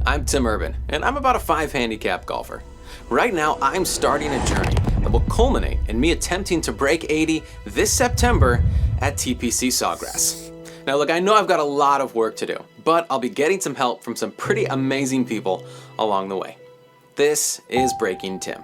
I'm Tim Urban, and I'm about a 5 handicap golfer. Right now, I'm starting a journey that will culminate in me attempting to break 80 this September at TPC Sawgrass. Now look, I know I've got a lot of work to do, but I'll be getting some help from some pretty amazing people along the way. This is Breaking Tim.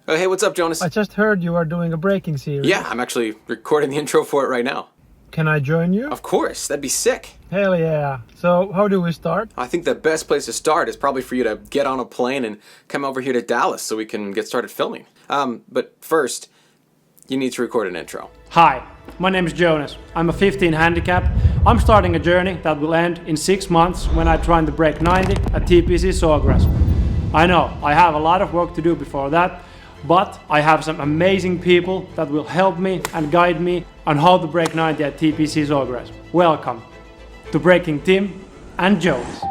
Oh, hey, what's up, Jonas? I just heard you are doing a breaking series. Yeah, I'm actually recording the intro for it right now. Can I join you? Of course, that'd be sick. Hell yeah. So how do we start? I think the best place to start is probably for you to get on a plane and come over here to Dallas so we can get started filming. But first, you need to record an intro. Hi, my name is Jonas. I'm a 15 handicap. I'm starting a journey that will end in 6 months when I try to break 90 at TPC Sawgrass. I know, I have a lot of work to do before that, but I have some amazing people that will help me and guide me on how to break 90 at TPC Sawgrass. Welcome to Breaking Tim and Joonas.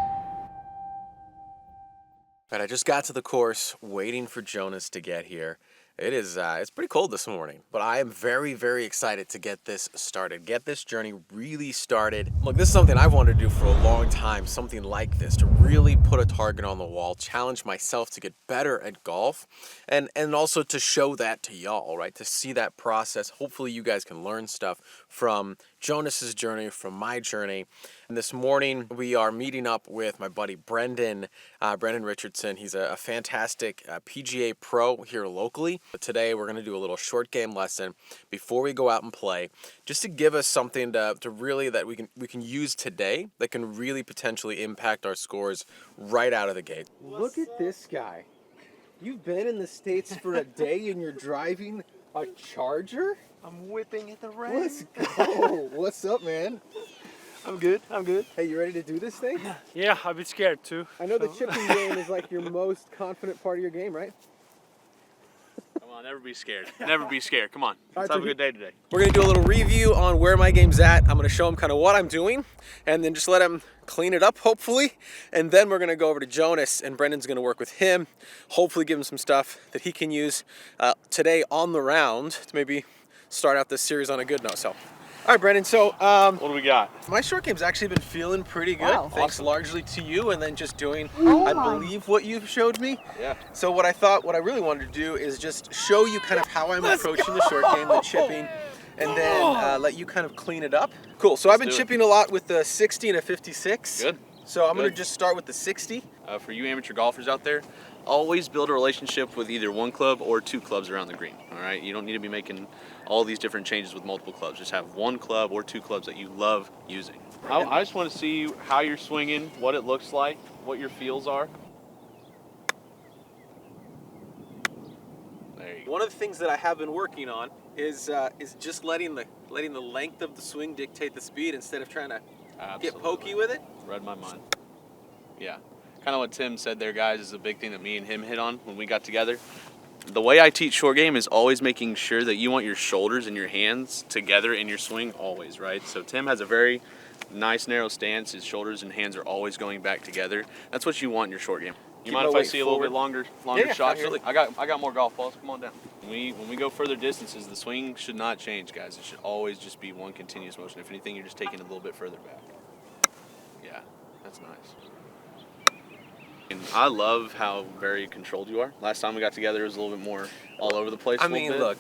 Right, I just got to the course waiting for Jonas to get here. It's pretty cold this morning, but I am very, very excited to get this started, get this journey really started. Look, this is something I've wanted to do for a long time, something like this, to really put a target on the wall, challenge myself to get better at golf, and also to show that to y'all, right? To see that process. Hopefully you guys can learn stuff from Jonas's journey, from my journey. And this morning we are meeting up with my buddy Brendan Richardson. He's a fantastic PGA pro here locally. But today we're going to do a little short game lesson before we go out and play, just to give us something to really that we can use today that can really potentially impact our scores right out of the gate. Look at this guy. You've been in the States for a day and you're driving a Charger? I'm whipping at the rain. Let's go. What's up, man? I'm good. Hey, you ready to do this thing? Yeah, I'm a bit scared too. I know the chipping game is like your most confident part of your game, right? Come on, never be scared. Never be scared. Come on. Let's have a good day today. We're going to do a little review on where my game's at. I'm going to show him kind of what I'm doing and then just let him clean it up, hopefully. And then we're going to go over to Jonas and Brendan's going to work with him, hopefully give him some stuff that he can use today on the round to maybe start out this series on a good note. So, all right, Brendan, so what do we got? my short game's actually been feeling pretty good, thanks largely to you and then just doing, I believe, what you've showed me. Yeah. So what I really wanted to do is just show you kind of how I'm approaching the short game, the chipping, and then let you kind of clean it up. Cool, so I've been chipping a lot with the 60 and a 56. Good. So I'm going to just start with the 60. For you amateur golfers out there, always build a relationship with either one club or 2 clubs around the green. All right, you don't need to be making all these different changes with multiple clubs. Just have 1 club or 2 clubs that you love using. I just want to see how you're swinging, what it looks like, what your feels are. There you go. One of the things that I have been working on is just letting the length of the swing dictate the speed instead of trying to get pokey with it. Read my mind. Yeah. Kind of what Tim said there, guys, is a big thing that me and him hit on when we got together. The way I teach short game is always making sure that you want your shoulders and your hands together in your swing always, right? So Tim has a very nice narrow stance. His shoulders and hands are always going back together. That's what you want in your short game. You mind if I see a little bit longer shots? I got more golf balls. Come on down. When we go further distances, the swing should not change, guys. It should always just be one continuous motion. If anything, you're just taking it a little bit further back. Yeah, that's nice. And I love how very controlled you are. Last time we got together, it was a little bit more all over the place. I mean, look,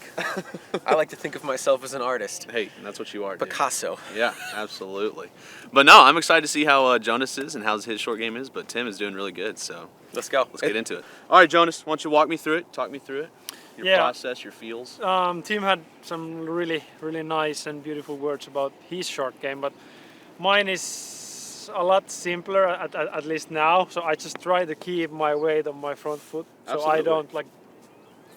I like to think of myself as an artist. Hey, that's what you are, dude. Picasso. Yeah, absolutely. But no, I'm excited to see how Jonas is and how his short game is, but Tim is doing really good, so let's go. Let's get into it. All right, Jonas, why don't you walk me through it? Talk me through it. Your process, your feels. Tim had some really, really nice and beautiful words about his short game, but mine is a lot simpler, at least now. So I just try to keep my weight on my front foot, so I don't like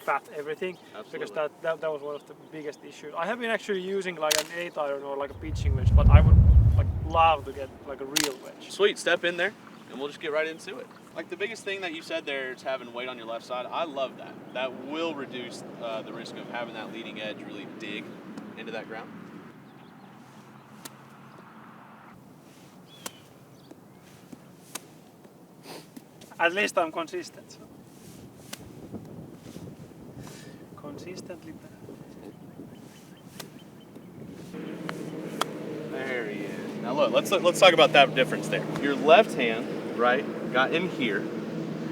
fat everything. Because that was one of the biggest issues. I have been actually using like an 8-iron or like a pitching wedge, but I would like love to get like a real wedge. Sweet, step in there, and we'll just get right into it. Like the biggest thing that you said there is having weight on your left side. I love that. That will reduce the risk of having that leading edge really dig into that ground. At least I'm consistent. So. Consistently. There he is. Now let's talk about that difference there. Your left hand, right, got in here,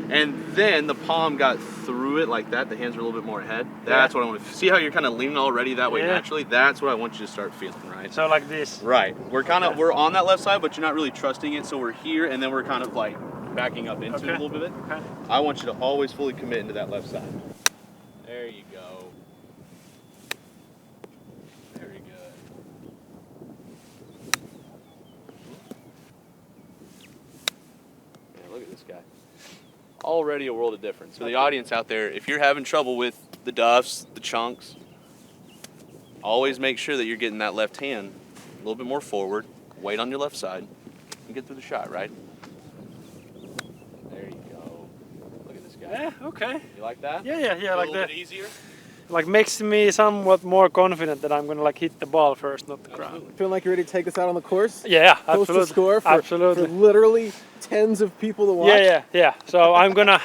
and then the palm got through it like that. The hands are a little bit more ahead. That's what I want to see. How you're kind of leaning already that way naturally. That's what I want you to start feeling, right? So like this. Right. We're on that left side, but you're not really trusting it. So we're here, and then we're kind of like backing up into it a little bit. Okay. I want you to always fully commit into that left side. There you go. Very good. Yeah, look at this guy. Already a world of difference. For the audience out there, if you're having trouble with the duffs, the chunks, always make sure that you're getting that left hand a little bit more forward, weight on your left side, and get through the shot, right? There you go. Look at this guy. Yeah, okay. You like that? Yeah, like a little that. bit easier? Like makes me somewhat more confident that I'm gonna like hit the ball first, not the ground. Feeling like you're ready to take this out on the course? Yeah, Post absolutely. a score for Absolutely. literally tens of people to watch? Yeah. So I'm gonna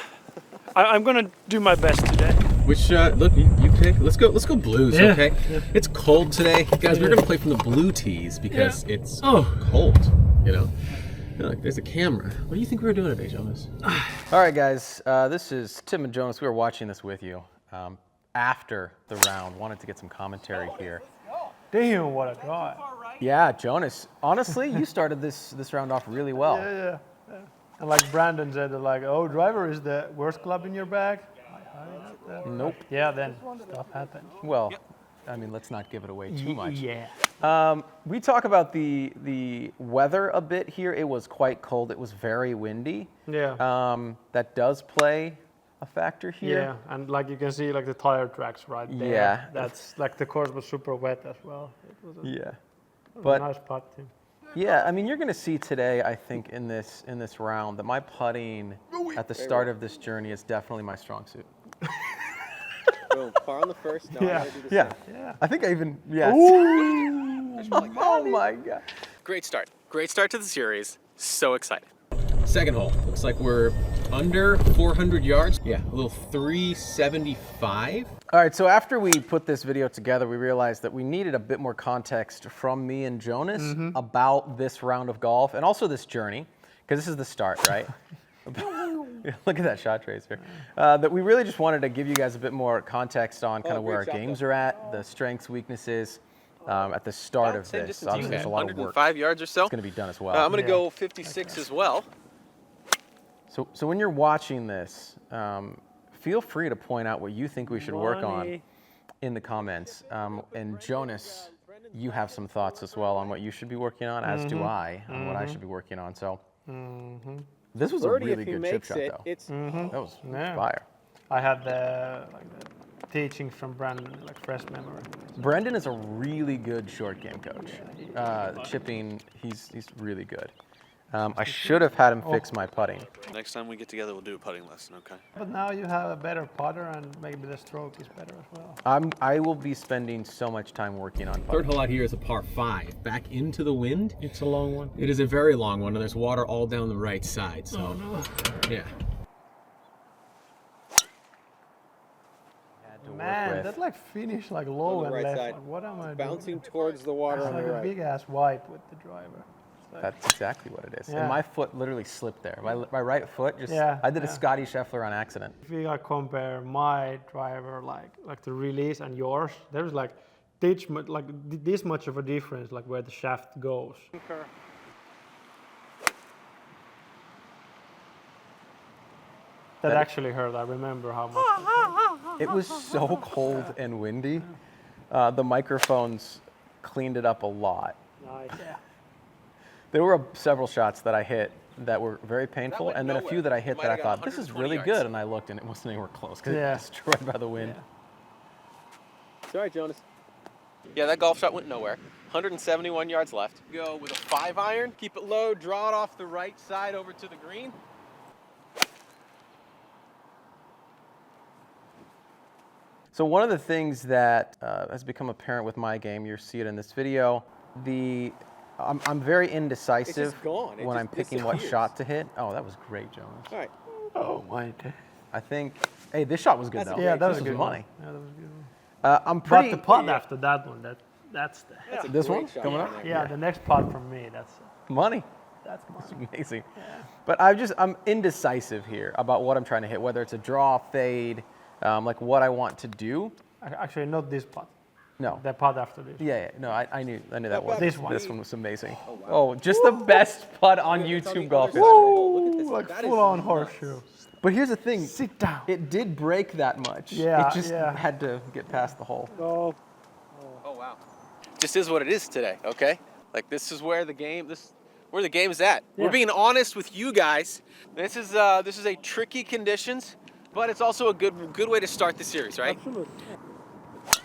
do my best today. Which look, you pick. Let's go blues, Yeah. okay? It's cold today, guys. We're gonna play from the blue tees because it's cold. You know. Look, there's a camera. What do you think we were doing today, Jonas? All right, guys. This is Tim and Joonas. We were watching this with you after the round. Wanted to get some commentary here. Damn, what a drive. Yeah, Jonas. Honestly, you started this round off really well. Yeah. And like Brandon said, like, oh, driver is the worst club in your bag. Nope. Yeah, then stuff happens. Well, I mean, let's not give it away too much. Yeah. We talk about the weather a bit here. It was quite cold. It was very windy. Yeah. That does play a factor here. Yeah, and like you can see, like the tire tracks right there. Yeah. That's like the course was super wet as well. It was a, Yeah. it was But a nice putt too. yeah, I mean, you're going to see today, I think, in this round, that my putting at the start of this journey is definitely my strong suit. Boom, par on the first. Now Yeah. I gotta do the Yeah. Yeah. I think I even, yes. Oh my God. Great start. Great start to the series. So excited. Second hole. Looks like we're under 400 yards. Yeah, a little 375. All right, so after we put this video together, we realized that we needed a bit more context from me and Jonas about this round of golf and also this journey, because this is the start, right? Look at that shot trace here. That we really just wanted to give you guys a bit more context on kind of where our games are at, the strengths, weaknesses, at the start of this. Obviously, there's a lot of work 105 yards or so. that's going to be done as well. I'm going to go 56 as well. So when you're watching this, feel free to point out what you think we should work on in the comments. And Jonas, you have some thoughts as well on what you should be working on, as do I, on what I should be working on. So this was a birdie really if he good chip makes shot, it. though. It's That was Yeah. fire. I had the teachings from Brandon, like fresh memory. Brendan is a really good short game coach. Chipping, he's really good. I should have had him fix my putting. Next time we get together, we'll do a putting lesson, okay? But now you have a better putter and maybe the stroke is better as well. I will be spending so much time working on putting. Third hole out here is a par 5. Back into the wind. It's a long one. It is a very long one, and there's water all down the right side. So, yeah. Had to work Man, with. that like finish like low On the and right left. side. Like, what am I bouncing doing? towards the water It's on like the a right. big ass wipe with the driver. It's like, That's exactly what it is. Yeah. And my foot literally slipped there. My right foot just, Yeah, I did a yeah. Scotty Scheffler on accident. if you like compare my driver like the release and yours, there's like this much of a difference like where the shaft goes. That actually hurt. I remember how much. It was so cold and windy. The microphones cleaned it up a lot. Nice. Yeah. There were several shots that I hit that were very painful, and then a few that I hit Might that I have got thought, this is 120 really yards. good, and I looked and it wasn't anywhere close because Yeah. it was destroyed by the wind. Sorry, Jonas. Yeah, that golf shot went nowhere. 171 yards left. Go with a 5-iron. Keep it low. Draw it off the right side over to the green. So one of the things that has become apparent with my game, you'll see it in this video, I'm very indecisive gone. It when just I'm picking what disappears. shot to hit. Oh, that was great, Jonas. All right. Oh my. I think, hey, this shot was good That's though. Yeah, that was This a good money. one. Yeah, that was a good one. I'm But pretty. the putt after that one, that's the That's a This great one shot coming right up? there. yeah, the next putt from me, that's Money. That's It's money. amazing. But I'm indecisive here about what I'm trying to hit, whether it's a draw, fade, like what I want to do. Actually, not this putt. No. The putt after this. Yeah, no, I knew that one. This one. This one was amazing. Oh, just the best putt on YouTube golf. Look at this. Like That is full-on nuts. horseshoe. But here's the thing. Sit down. It did break that much. Yeah, It just yeah. had to get past the hole. Oh, Oh wow. Just is what it is today, okay? Like this is where the game where the game is at. Yeah. We're being honest with you guys. This is a tricky conditions, but it's also a good way to start the series, right? Absolutely.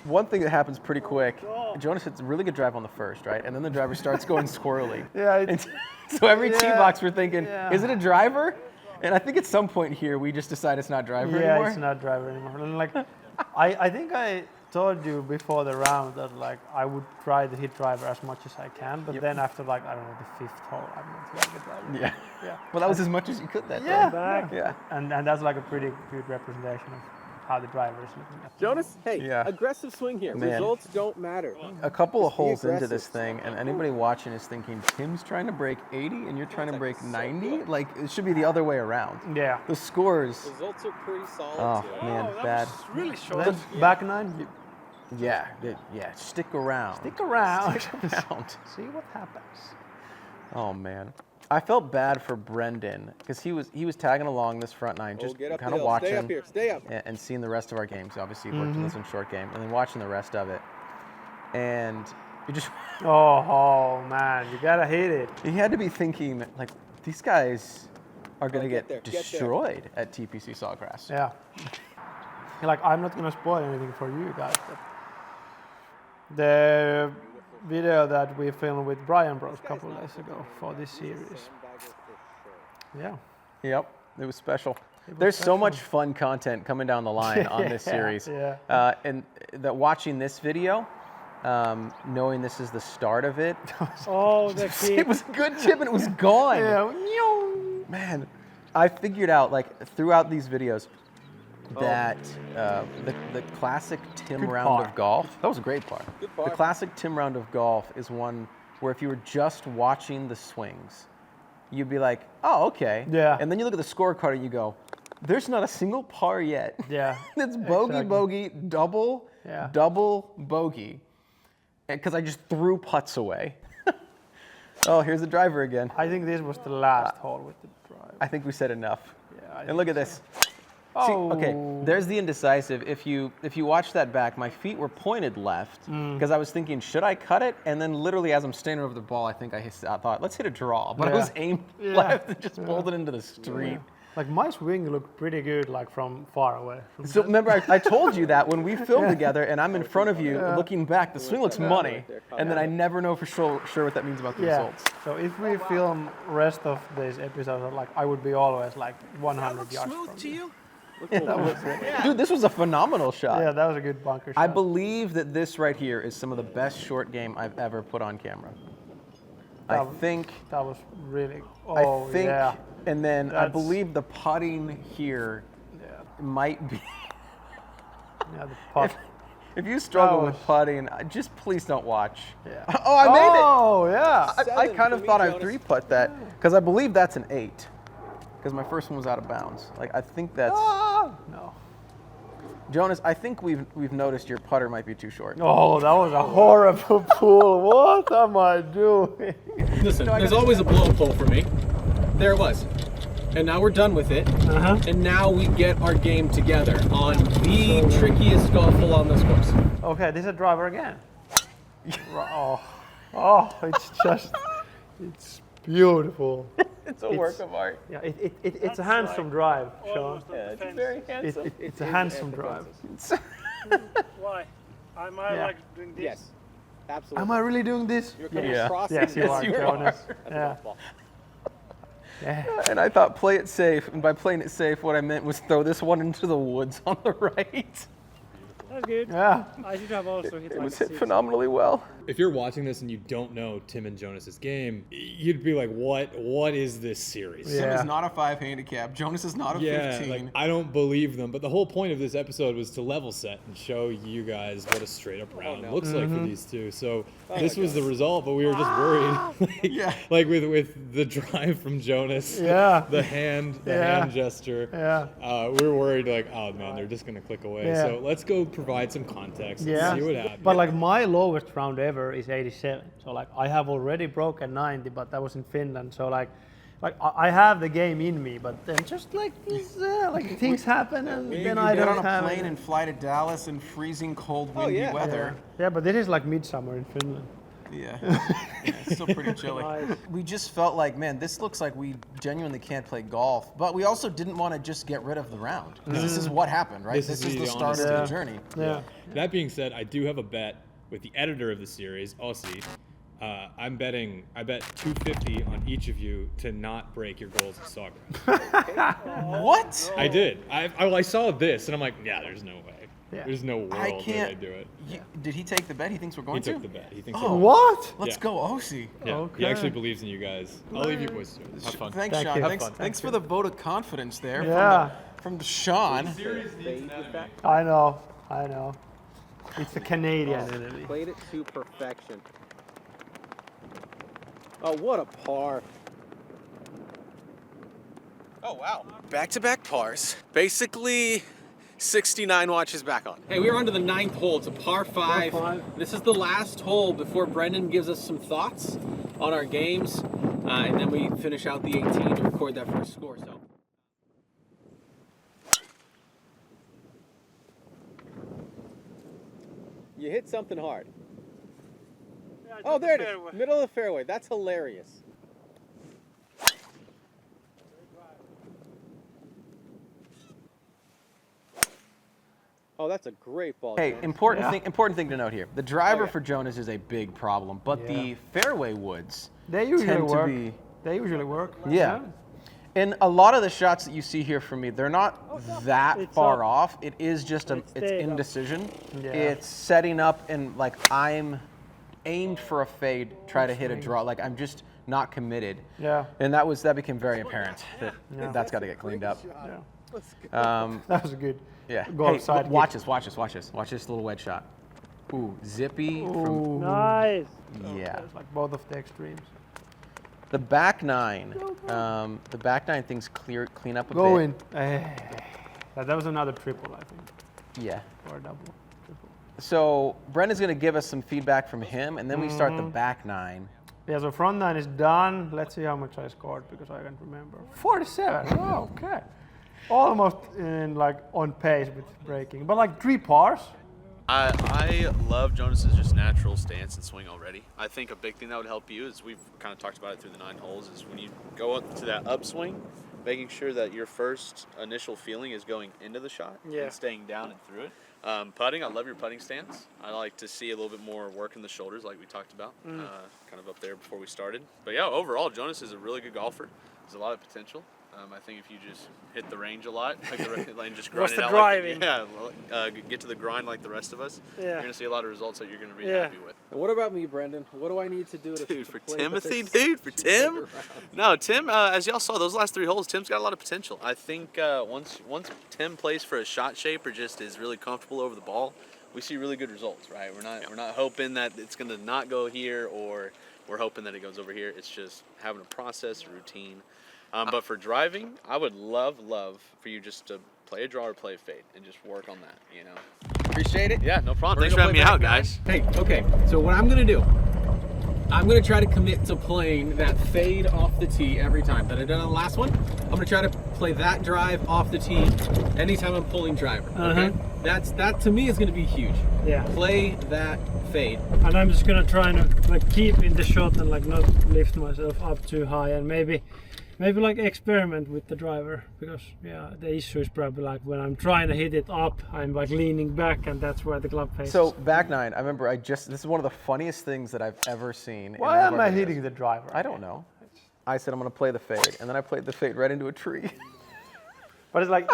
One thing that happens pretty quick, Jonas hits a really good drive on the first, right? And then the driver starts going squirrely. Yeah, And it's, so every tee Yeah. box we're thinking, Yeah. is it a driver? And I think at some point here, we just decide it's not driver yeah, anymore. it's not driver anymore. And like, I think I told you before the round that like I would try to hit driver as much as I can, but then after like I don't know the 5th hole, I'm not hitting the driver. Yeah. Yeah. Well, that was as much as you could that Yeah. day. back. Yeah. And that's like a pretty good representation of how the driver is looking at. Jonas, hey, Yeah. aggressive swing here. Man. Results don't matter. A couple of Just be holes into aggressive. this thing, and anybody watching is thinking, Tim's trying to break 80 and you're trying to break 90? Like, it should be the other way around. Yeah. The scores, Results are pretty solid. oh too. man, that bad. was really short. Then back nine, you Yeah, stick around. stick around. Stick around. See what happens. Oh man, I felt bad for Brendan because he was tagging along this front nine, Oh, just get up kind the of hill. watching Stay up here. Stay up. and seeing the rest of our games. Obviously, he worked in this one short game, and then watching the rest of it, and you just Oh man, you gotta hit it. he had to be thinking like these guys are gonna get get there, get there. destroyed at TPC Sawgrass. Yeah. Like I'm not gonna spoil anything for you guys, but the video that we filmed with Brian Bros a couple of days ago for this series. Yeah. Yep, it was special. was There's so special. much fun content coming down the line on this Yeah, series. yeah. And that watching this video, knowing this is the start of it, Oh, the key. it was a good chip and it was gone. Yeah. Man, I figured out like throughout these videos that the classic Tim Good round par. of golf, that was a great par. Good The par. classic Tim round of golf is one where if you were just watching the swings, you'd be like, oh, okay. Yeah. And then you look at the scorecard and you go, there's not a single par yet. Yeah. It's bogey, Exactly. bogey, double, Yeah. double, bogey. Because I just threw putts away. Oh, here's the driver again. I think this was the last hole with the drive. I think we said enough. Yeah, I And look at this. Oh. See, okay, there's the indecisive. If you watch that back, my feet were pointed left because I was thinking, should I cut it? And then literally as I'm standing over the ball, I think I thought, let's hit a draw. But I Yeah. was aimed Yeah. left and just pulled it into the street. Like my swing looked pretty good, like from far away. From So remember, I told you that when we filmed together and I'm in front of you looking back, the swing looks money. And then I never know for sure what that means about the yeah. results. So if we film rest of these episodes, like I would be always like 100 yards from you. Dude, this was a phenomenal shot. Yeah, that was a good bunker shot. I believe that this right here is some of the best short game I've ever put on camera. I That- think, that was really. Oh I think, yeah. and then I That's- believe the putting here Yeah. might be. Yeah, the putt. If you struggle That with was- putting, just please don't watch. Yeah. Oh, I made it! Oh yeah. I Seven kind for of me, thought I Jonas. 3-putt that because I believe that's an 8. Because my first one was out of bounds. Like I think that's No. Jonas. I think we've noticed your putter might be too short. Oh, that was a horrible pool. What am I doing? Listen, there's always a blow-up hole for me. There it was. And now we're done with it. Uh-huh. And now we get our game together on the trickiest golf hole on this course. Okay, this is a driver again. Oh, it's beautiful. It's a work of art. Yeah, it's a handsome drive, Sean. Almost on the fence. It's a handsome drive. Why? Am I Yeah. like doing this? Yes. Absolutely. Am I really doing this? You're coming Yeah. across Yes, you it. are, you Jonas. That's a Yeah. golf ball. Yeah. And I thought play it safe, and by playing it safe, what I meant was throw this one into the woods on the right. That's good. Yeah. I should have also hit It like was a hit 6. phenomenally well. If you're watching this and you don't know Tim and Jonas' game, you'd be like, what is this series? Yeah. Tim is not a 5 handicap. Jonas is not a 15. Like, I don't believe them. But the whole point of this episode was to level set and show you guys what a straight up round looks like for these two. So this was the result, but we were just worried. Like with the drive from Jonas, the hand gesture. We were worried like, oh man, they're just gonna click away. So let's go provide some context and see what happens. But like my lowest round ever is 87. So like I have already broken 90, but that was in Finland. So like I have the game in me, but then just like things happen and then I don't have. Get on a plane and fly to Dallas in freezing cold windy weather. Yeah, but this is like midsummer in Finland. Yeah, it's still pretty chilly. We just felt like, man, this looks like we genuinely can't play golf, but we also didn't want to just get rid of the round. This is what happened, right? This is the start of the journey. Yeah. That being said, I do have a bet with the editor of the series, Aussie. I bet 250 on each of you to not break your goals of Sawgrass. What? I did. I saw this and I'm like, yeah, there's no way. Yeah. There's no world that I do it. Did he take the bet? He thinks we're going to? He took the bet. He thinks what? Let's go, Osi. Yeah. Okay. He actually believes in you guys. I'll leave you boys to it. Have fun. Thanks, Sean. Thanks for the vote of confidence there from Sean. I know. It's the Canadian enemy. Played it to perfection. Oh, what a par. Oh, wow. Back-to-back pars. Basically, 69 watches back on. Hey, we're on to the 9th hole. It's a par 5. This is the last hole before Brendan gives us some thoughts on our games. And then we finish out the 18 to record that first score. So. You hit something hard. Oh, there it is. Middle of the fairway. That's hilarious. Oh, that's a great ball. Hey, Jonas. important thing to note here. The driver for Jonas is a big problem, but the fairway woods They usually tend work. to be. They usually work. Yeah. And a lot of the shots that you see here from me, they're not that far off. It is just it's indecision. Yeah. It's setting up and like I'm aimed for a fade, try to hit a draw. Like I'm just not committed. Yeah. And that became very apparent that that's got to get cleaned up. Yeah. That was good. Yeah. Go outside. Watch this. Watch this little wedge shot. Ooh, zippy. From, Nice. yeah. It's like both of the extremes. The back nine. The back nine things clean up a Go bit. in. That was another triple, I think. Yeah. Or a double. Triple. So Brendan's going to give us some feedback from him, and then we start the back nine. Yeah, so front nine is done. Let's see how much I scored because I can't remember. 47. Oh, okay. Almost in like on pace with breaking, but like 3 pars. I love Jonas's just natural stance and swing already. I think a big thing that would help you is we've kind of talked about it through the 9 holes is when you go up to that upswing, making sure that your first initial feeling is going into the shot and staying down and through it. Putting, I love your putting stance. I like to see a little bit more work in the shoulders like we talked about, kind of up there before we started. But yeah, overall, Jonas is a really good golfer. There's a lot of potential. I think if you just hit the range a lot, and just grind it out, driving? Get to the grind like the rest of us, you're gonna see a lot of results that you're gonna be happy with. And what about me, Brendan? What do I need to do to For play Timothy, this for Tim? No, Tim, as y'all saw, those last 3 holes, Tim's got a lot of potential. I think once Tim plays for a shot shape or just is really comfortable over the ball, we see really good results, right? We're not hoping that it's gonna not go here or we're hoping that it goes over here. It's just having a process, a routine. But for driving, I would love for you just to play a draw or play a fade and just work on that, you know. Appreciate it. Yeah, no problem. Thanks for having me out, guys. Hey, okay, so what I'm gonna do, I'm gonna try to commit to playing that fade off the tee every time that I did on the last one. I'm gonna try to play that drive off the tee anytime I'm pulling driver, okay? That to me is gonna be huge. Yeah. Play that fade. And I'm just gonna try and like keep in the shot and like not lift myself up too high and maybe like experiment with the driver because the issue is probably like when I'm trying to hit it up, I'm like leaning back and that's where the club faces. So back nine, I remember this is one of the funniest things that I've ever seen. Why am I hitting the driver? I don't know. I said I'm going to play the fade, and then I played the fade right into a tree. But it's like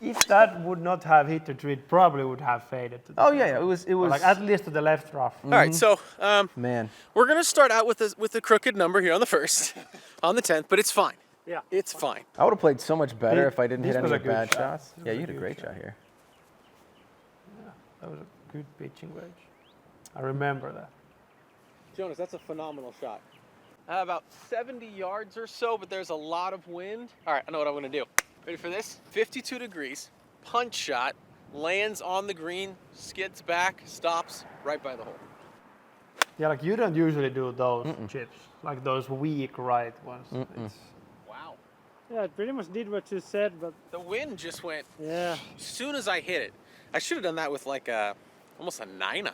if that would not have hit the tree, it probably would have faded to the center. yeah, it was Or like at least to the left rough. All right, so man. we're gonna start out with a crooked number here on the first, on the 10th, but it's fine. Yeah. It's fine. I would have played so much better if I didn't This hit any was a good bad shot. shots. This Yeah, was you a did a good great shot. shot here. That was a good pitching wedge. I remember that. Jonas, that's a phenomenal shot. About 70 yards or so, but there's a lot of wind. All right, I know what I'm gonna do. Ready for this? 52 degrees, punch shot, lands on the green, skids back, stops right by the hole. Yeah, like you don't usually do those chips, like those weak right ones. It's, Wow. Yeah, it pretty much did what you said, but The wind just went, yeah. as soon as I hit it. I should have done that with like almost a 9-iron.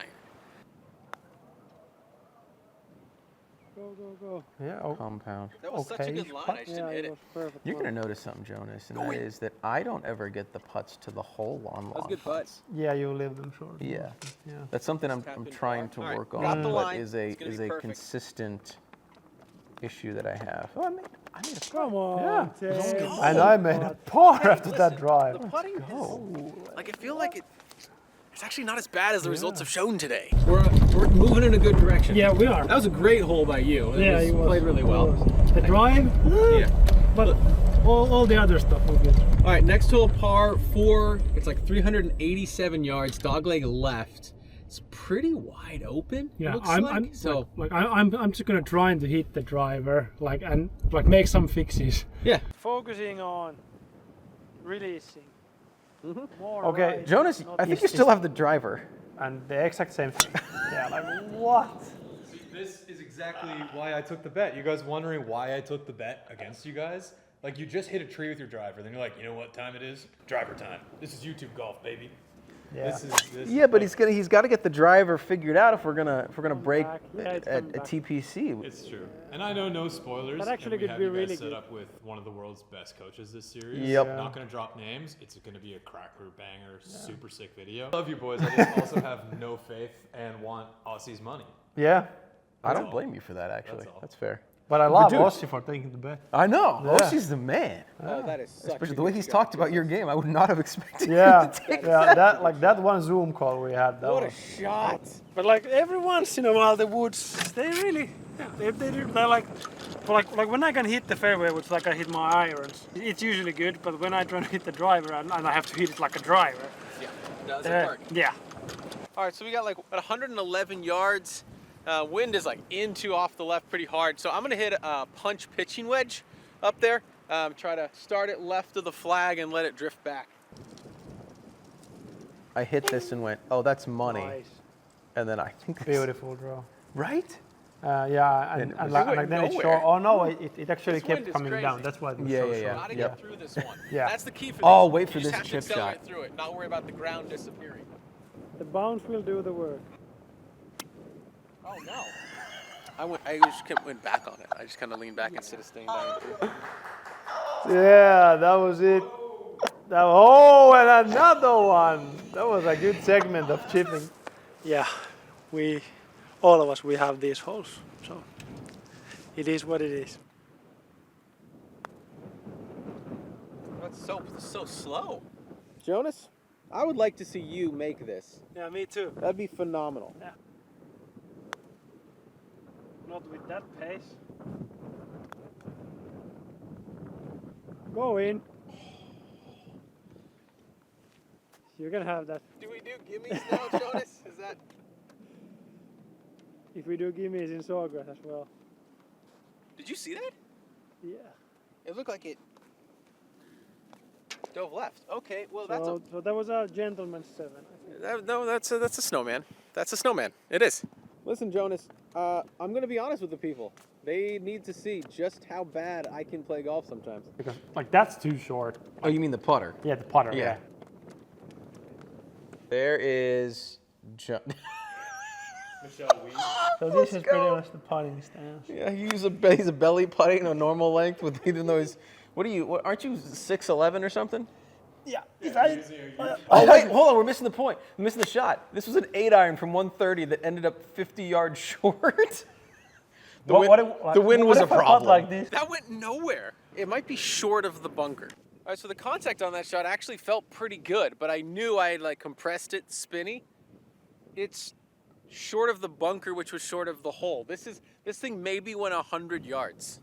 Go. yeah, Compound. That was such a Okay, good line, putt. I just Yeah, didn't hit it it. was perfect. You're line. gonna notice something, Jonas, and that is that I don't ever get the putts to the hole on long That was a good putt. putts. yeah, you leave them short. Yeah. Yeah. That's something I'm Tap in trying to far. All right, work on, got the but line. is It's gonna be a perfect. consistent issue that I have. Oh, I made a Come on, Yeah. Tim. And I made a par after that drive. The putting is, like I feel like it's actually not as bad as the results have shown today. We're moving in a good direction. Yeah, we are. That was a great hole by you. Yeah, It he was was. played really well. The drive, Yeah. but all the other stuff was good. All right, next hole, par 4. It's like 387 yards, dogleg left. It's pretty wide open. Yeah, looks I'm just gonna try to hit the driver, and make some fixes. yeah. Focusing on releasing. More Okay, right, Jonas, not I think east. you still have the driver. And the exact same thing. Yeah, like what? See, this is exactly why I took the bet. You guys wondering why I took the bet against you guys? Like, you just hit a tree with your driver, then you're like, you know what time it is? Driver time. This is YouTube golf, baby. Yeah. This Yeah, but he's got to get the driver figured out if we're gonna break back. Yeah, it's at coming back. TPC. It's true. And I know no spoilers. That actually and we could have be you guys really set good. up with one of the world's best coaches this series. Yep. Yeah. Not going to drop names. It's going to be a cracker, banger, super sick video. Love you boys. I just also have no faith and want Aussie's money. Yeah, I don't all. blame you for that, actually. That's all. That's fair. but I love dude. Aussie for taking the bet. I know. Yeah. Ossie's the man. Oh, that is such Especially a the way good he's shot. talked about your game, I would not have expected. Yeah, him to take yeah, that one Zoom call we had. That What a was, shot. But like every once in a while, the woods they really, they're like when I can hit the fairway, which like I hit my irons, it's usually good. But when I try to hit the driver and I have to hit it like a driver, Yeah, doesn't work. yeah. All right, so we got like 111 yards. Wind is like into off the left pretty hard. So I'm gonna hit a punch pitching wedge up there. Try to start it left of the flag and let it drift back. I hit this and went, oh, that's money. Nice. And then I think that's, beautiful draw. right? Yeah, And and, it and, was- like, it went and then it's nowhere. short. Oh no, it actually This wind kept is coming crazy. down. That's why it was Yeah, so yeah, short. yeah. Gotta Yep. get through this one. Yeah. That's the key for this. Oh, wait for You this just have chip to accelerate shot. through it, not worry about the ground disappearing. The bounce will do the work. Oh no. I just went back on it. I just kind of leaned back instead of staying down. Yeah, that was it. Oh, and another one. That was a good segment of chipping. Yeah, all of us, we have these holes, so it is what it is. That's so slow. Jonas, I would like to see you make this. Yeah, me too. That'd be phenomenal. Not with that pace. Go in. You're gonna have that. Do we do gimmies now, Jonas? Is that? If we do gimmies in Sawgrass as well. Did you see that? Yeah. It looked like it dove left. Okay, well that's So that was a gentleman's 7. I think. no, that's a snowman. That's a snowman. It is. Listen, Jonas, I'm going to be honest with the people. They need to see just how bad I can play golf sometimes. Because like that's too short. Oh, you mean the putter? Yeah, the putter. Yeah. There is. So this is pretty much the putting stance. Yeah, he's a belly putting a normal length with, even though he's. Aren't you 6'11" or something? Yeah. Oh wait, hold on, we're missing the point. We're missing the shot. This was an 8-iron from 130 that ended up 50 yards short. The wind was a if I putt problem. like this? That went nowhere. It might be short of the bunker. All right, so the contact on that shot actually felt pretty good, but I knew I had like compressed it spinny. It's short of the bunker, which was short of the hole. This thing maybe went 100 yards.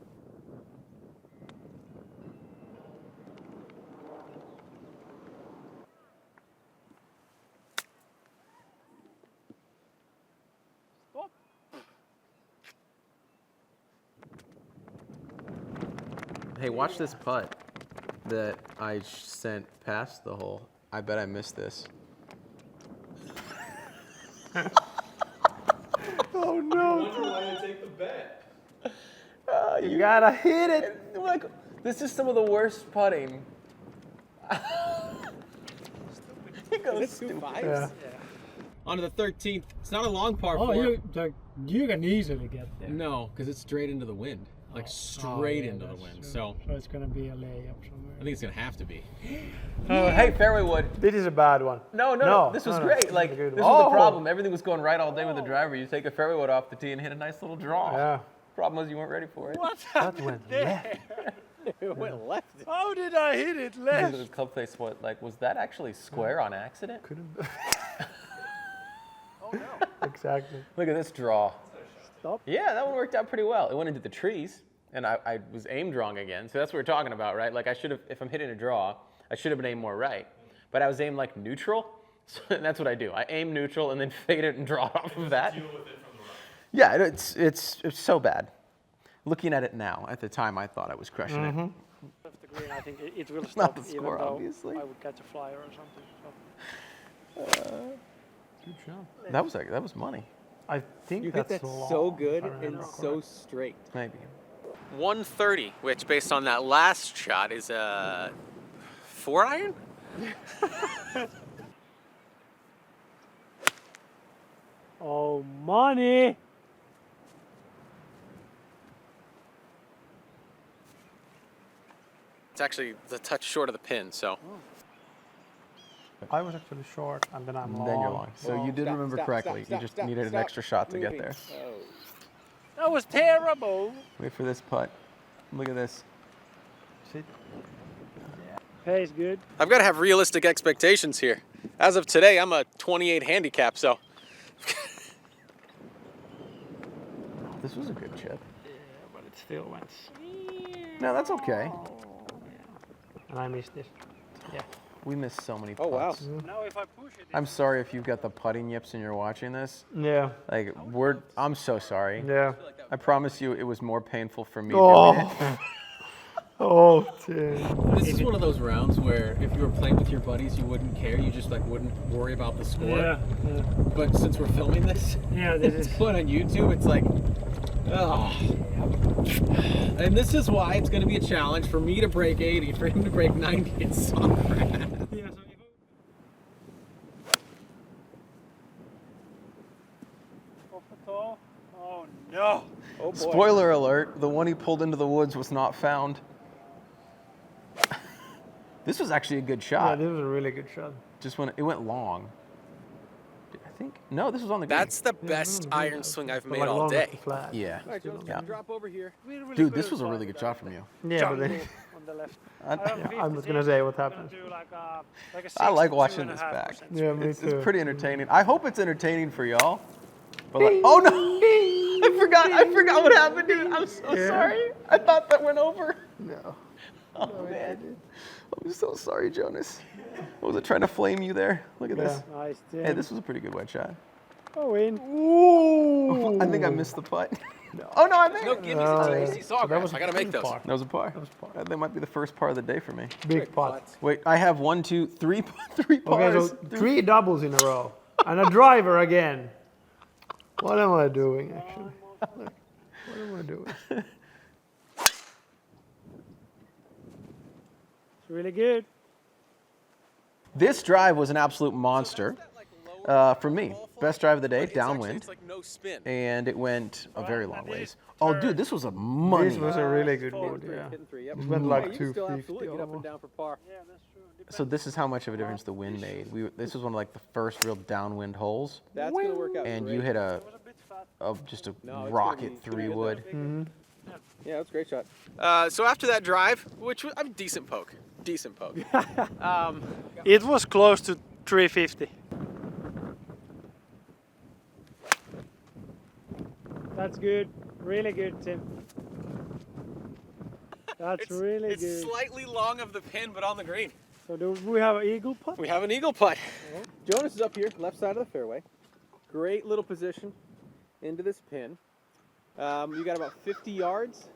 Hey, watch this putt that I sent past the hole. I bet I missed this. Oh no! Why you take the bet? You gotta hit it. Like, this is some of the worst putting. It goes 2 5s? Yeah. On to the 13th. It's not a long par Oh, 4. you can easily get there. No, because it's straight into the wind. Like straight into the that's wind. true. So So it's gonna be a layup somewhere. I think it's gonna have to be. Hey, fairway wood. This is a bad one. No, this was great. Like, Good this one. was the Oh. problem. Everything was going right all day with the driver. You take a fairway wood off the tee and hit a nice little draw. Yeah. Problem was you weren't ready for it. That went left. It went left. How did I hit it The club face, what, like, was that actually square on accident? Couldn't. Exactly. Look at this draw. Stop. Yeah, that one worked out pretty well. It went into the trees, and I was aimed wrong again. So that's what we're talking about, right? Like, I should have, if I'm hitting a draw, I should have been aimed more right. But I was aimed like neutral, so that's what I do. I aim neutral and then fade it and draw it off of that. Deal with it from the right. Yeah, it's so bad. Looking at it now, at the time I thought I was crushing it. Left the green, I think it will Not stop. the even score, though obviously. I would catch a flyer or something. Good job. That was money, I think You hit that's that long, so if good I and remember so correctly. straight. maybe. 130, which based on that last shot is a 4-iron? Oh, money! It's actually the touch short of the pin, so. I was actually short, and then I'm long. Then you're long. So you did Stop, remember stop, correctly. stop, You just stop, needed an stop. extra shot to get Moving. there. Oh. That was terrible. Wait for this putt. Look at this. Sit. Pays good. I've got to have realistic expectations here. As of today, I'm a 28 handicap, so. This was a good chip. Yeah, but it still went. No, that's okay. And I missed this. Yeah. We missed so many Oh, wow. putts. Now if I push it, I'm sorry if you've got the putting yips and you're watching this. Yeah. Like, I'm so sorry. Yeah. I promise you it was more painful for me Oh. doing it. Oh, Tim. This is one of those rounds where if you were playing with your buddies, you wouldn't care. You just like wouldn't worry about the score. yeah, But since we're filming this, yeah. This it's is put on YouTube. It's like, oh. And this is why it's going to be a challenge for me to break 80, for him to break 90 in Sawgrass. yeah. So if off the toe. Oh no! Oh, boy. Spoiler alert, the one he pulled into the woods was not found. This was actually a good Yeah, shot. this was a really good shot. Just when it went long. I think, no, this was on the green. That's the best iron swing I've But made like all long as day. the flag. Yeah. All right, Jonas, Yeah. drop over here. Dude, this was a really good shot from you. Yeah, but then On the left. I was gonna say what happened. Do like a I like watching this back. 62.5%. Yeah, me It's too. pretty entertaining. I hope it's entertaining for y'all. But like, oh no! I forgot what happened, dude. I'm so sorry. I thought that went over. No. Oh man. I'm so sorry, Jonas. Was it trying to flame you there? Look at this. Nice, Tim. Hey, this was a pretty good wet shot. Oh, in. Ooh! I think I missed the putt. Oh no, I made No it. gimmies. It's TPC So that was Sawgrass. I gotta make good those. par. That was a par. That was par. That might be the first par of the day for me. Big pot. Wait, I have 1, 2, 3, 3 Okay, pars. so 3 doubles in a row. And a driver again. What am I doing, actually? Look, what am I doing? It's really good. This drive was an absolute monster for me. Best drive of the day, downwind. It's like no spin. And it went a very long ways. Oh, dude, this was a money. This was a really good wood, yeah. Hitting 3, yep. This went Oh, like you can still 250 absolutely get up and almost. down for par. Yeah, that's true. So this is how much of a difference the wind made. This was one of like the first real downwind holes, That's going to work out and great. you hit It was a bit fat. just a No, it's gonna rocket be- 3 wood. Yeah, that's a great shot. So after that drive, which was a decent poke. decent poke. It was close to 350. That's good. Really good, Tim. That's really it's good. slightly long of the pin, but on the green. So do we have an eagle putt? We have an eagle putt. Jonas is up here, left side of the fairway. Great little position into this pin. You got about 50 yards.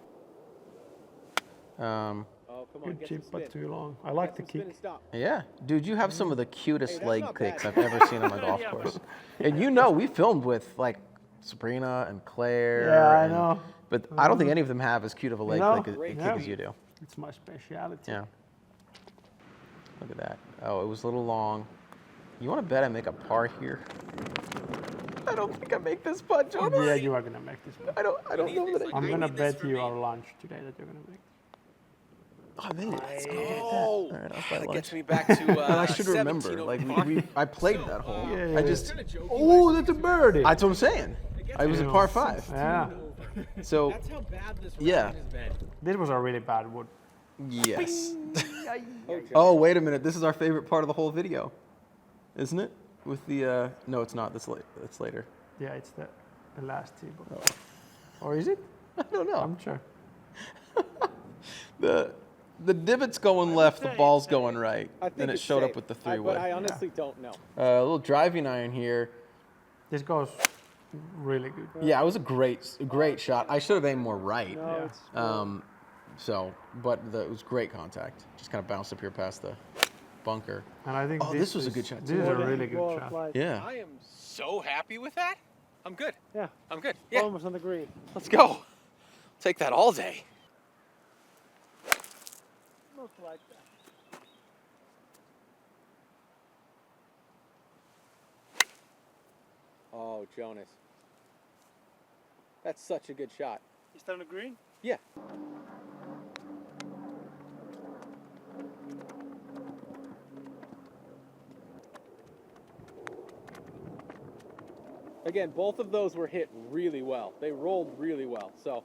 Um, Oh, come on, Good get chip, some spin. but too long. I like the Get some spin kick. and stop. yeah, dude, you have some of the Hey, cutest that's leg not kicks bad. I've ever seen on a golf course. And you know, we filmed with like Sabrina and Claire. Yeah, I and- know. But I don't think any of them have as cute of a leg No. kick Yeah. as you do. It's my speciality. Yeah. Look at that. Oh, it was a little long. You want to bet I make a par here? I don't think I make this putt, Jonas. Yeah, you are gonna make this. I don't know that I'm gonna need this bet for you me. our lunch today that you're gonna make. I made it. Let's go. Oh, All right, I'll buy that lunch. gets me back to And I should 17 remember. over Like par. I played that hole. Yeah, I just. Oh, that's a birdie. That's what I'm saying. I was a par 5. Yeah, So That's how bad this Yeah. round has been. this was a really bad wood. yes. Okay. Oh, wait a minute. This is our favorite part of the whole video, isn't it? With the no, it's not. That's later. Yeah, it's the last tee box. Or is it? I don't know. I'm sure. The divot's going left, the ball's going right. I think Then it it's showed safe. up with the But 3-wood. I honestly don't know. A little driving iron here. This goes really good. Yeah, it was a great shot. I should have aimed more right. No, it's But it was great contact. Just kind of bounced up here past the bunker. And I think Oh, this was a good shot, This too. is a really good Ball shot. flight. Yeah. I am so happy with that. I'm good. Yeah, I'm good. Yeah, almost on the green. let's go. Take that all day. Not like that. Oh, Jonas. That's such a good shot. Is that on the green? Yeah. Again, both of those were hit really well. They rolled really well. So,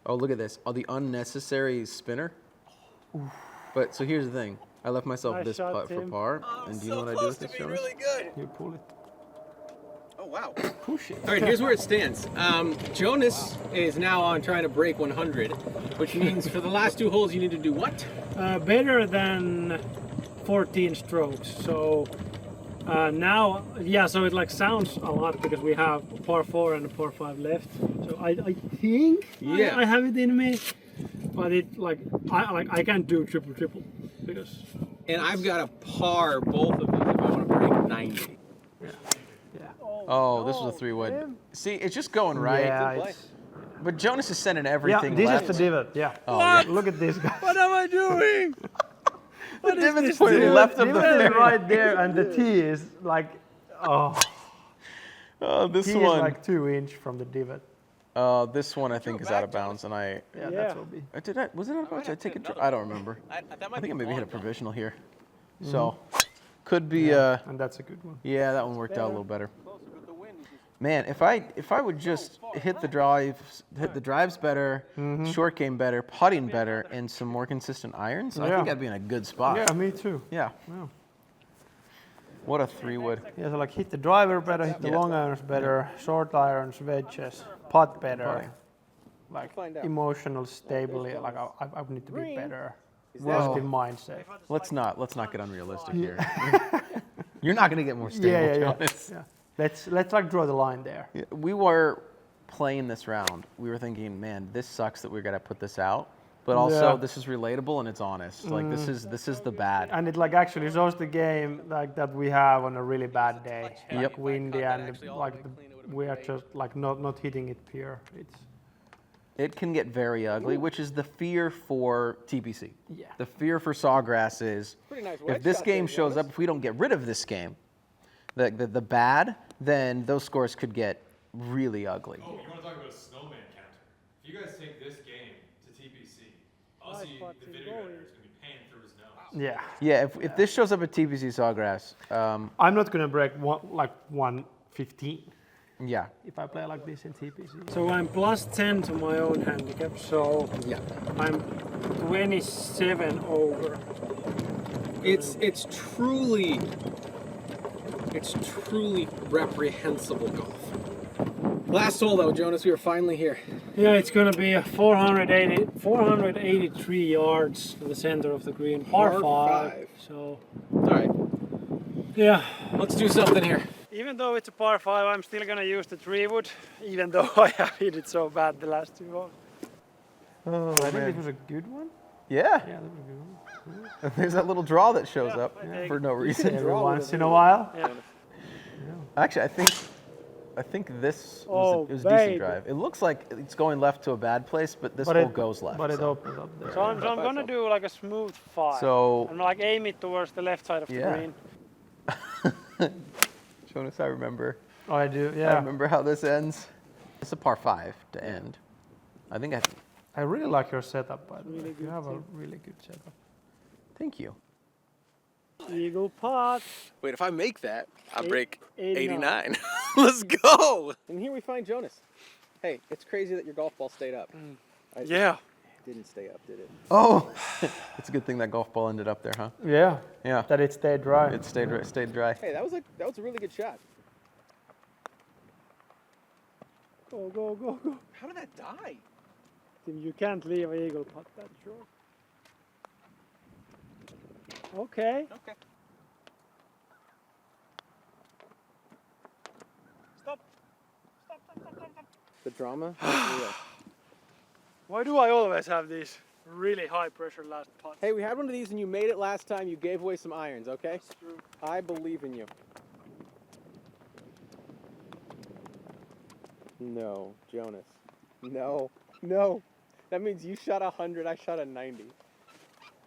Oh, look at this. Oh, the unnecessary spinner. But so here's the thing. I left myself Nice this shot, putt for Tim. par. And do you know what I do with this, Jonas? good. You pull it. Oh, wow. Push it. All right, here's where it stands. Jonas is now on trying to break 100, which means for the last 2 holes you need to do what? Better than 14 strokes. So now, yeah, so it like sounds a lot because we have par 4 and a par 5 left. So I think Yeah. I have it in me, but it like I can't do triple because And I've got a par both of them if I want to break 90. Oh, this was a 3-wood. See, it's just going right. Yeah, play. it's, But Jonas is sending yeah, everything this left. is the divot. Yeah. Oh, yeah. Look at this guy. what am I doing? The divot's pointing left of the Divot is fairway. right there, and the tee is like, oh, Oh, this tee is one. like 2 inch from the divot. This one I think is out of bounds, and I Yeah, Yeah. that's what we. was it out of bounds? Did I take a? another I don't remember. That might I think I be maybe hit a long, though. provisional here. So could be. And that's a good one. Yeah, that one worked out a little better. Closer, but the wind is just- Man, if I would just hit the drives better, short game better, putting better, and some more consistent irons, I Yeah. think I'd be in a good spot. Yeah, me too. Yeah. Yeah. What a 3-wood. Yeah, so like hit the driver better, hit the Yeah. long irons better, short irons, wedges, putt better, Putting. like Find out. emotional stability. Like I need to be better. Well- Positive mindset. Let's not get unrealistic here. You're not gonna get more stable, Yeah. Jonas. Yeah. Let's like draw the line there. Yeah, we were playing this round. We were thinking, man, this sucks that we gotta put this out. But also, Yeah. this is relatable and it's honest. Like this is the bad. And it like actually shows the game like that we have on a really bad day, Yep. like windy If I caught that and actually all like the way clean, it would've been we are great. just like not hitting it pure. It's It can get very ugly, which is the fear for TPC. Yeah. The fear for Sawgrass is Pretty nice wedge if this shot game there, shows Jonas. up, if we don't get rid of this game, the bad, then those scores could get really ugly. Oh, you want to talk about a snowman counter? If you guys take this game to TPC, Aussie, Nice the video fucking editor, is going to be paying through his nose. yeah. Yeah, if this shows up at TPC Sawgrass, I'm not gonna break 115 yeah. if I play like this in TPC. So I'm plus 10 to my own handicap. So Yeah. I'm 27 over. It's truly reprehensible golf. Last hole though, Jonas, we are finally here. Yeah, it's gonna be a 483 yards to the center of the green, par five. So, All right, yeah. let's do something here. Even though it's a par five, I'm still gonna use the 3-wood, even though I have hit it so bad the last 2 holes. Oh, I think it was a good one. Yeah. Yeah, that was a good one. There's that little draw that shows Yeah, up I think- for no reason. Every once in a while. Yeah. Actually, I think this Oh, was a decent babe. drive. It looks like it's going left to a bad place, but this But hole it goes left. But it so. opens up there. So I'm gonna do like a smooth 5. So- I'm like aim it towards the left side of the Yeah. green. Jonas, I remember. Oh, I do. I Yeah. remember how this ends. It's a par 5 to end. I think I really like your setup, by the way. Really You good have a too. really good setup. Thank you. Eagle pot. Wait, if I make that, I break 89. 89. Let's go. And here we find Jonas. Hey, it's crazy that your golf ball stayed up. Yeah. It didn't stay up, did it? Oh, it's a good thing that golf ball ended up there, huh? Yeah. Yeah. That it stayed dry. It stayed dry. Hey, that was a really good shot. Go, go, go, go. How did that die? Tim, you can't leave an eagle putt that short. Okay. Okay. Stop. Stop, stop, stop, stop, stop. The drama is real. Why do I always have these really high pressure last putts? Hey, we had one of these and you made it last time. You gave away some irons, okay? It's true. I believe in you. No, Jonas. No, no. That means you shot 100, I shot a 90.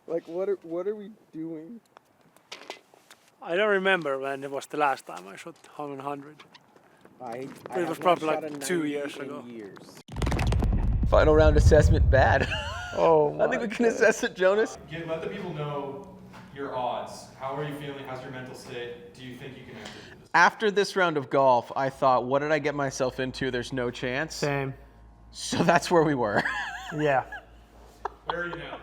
Like, what are we doing? I don't remember when it was the last time I shot 100. I It have was not probably shot like a 2 90 years in ago. Years. Final round assessment bad. Oh, I think we can assess it, Jonas. Let the people know your odds. How are you feeling? How's your mental state? Do you think you can actually do this? After this round of golf, I thought, what did I get myself into? There's no chance. Same. So that's where we were. Yeah. Where are you now?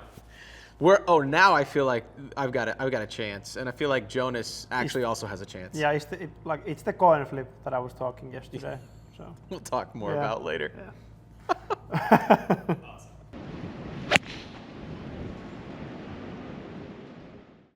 Now I feel like I've got a chance, and I feel like Jonas actually also has a chance. Yeah, it's the coin flip that I was talking yesterday. So. We'll talk more Yeah. about later. Yeah.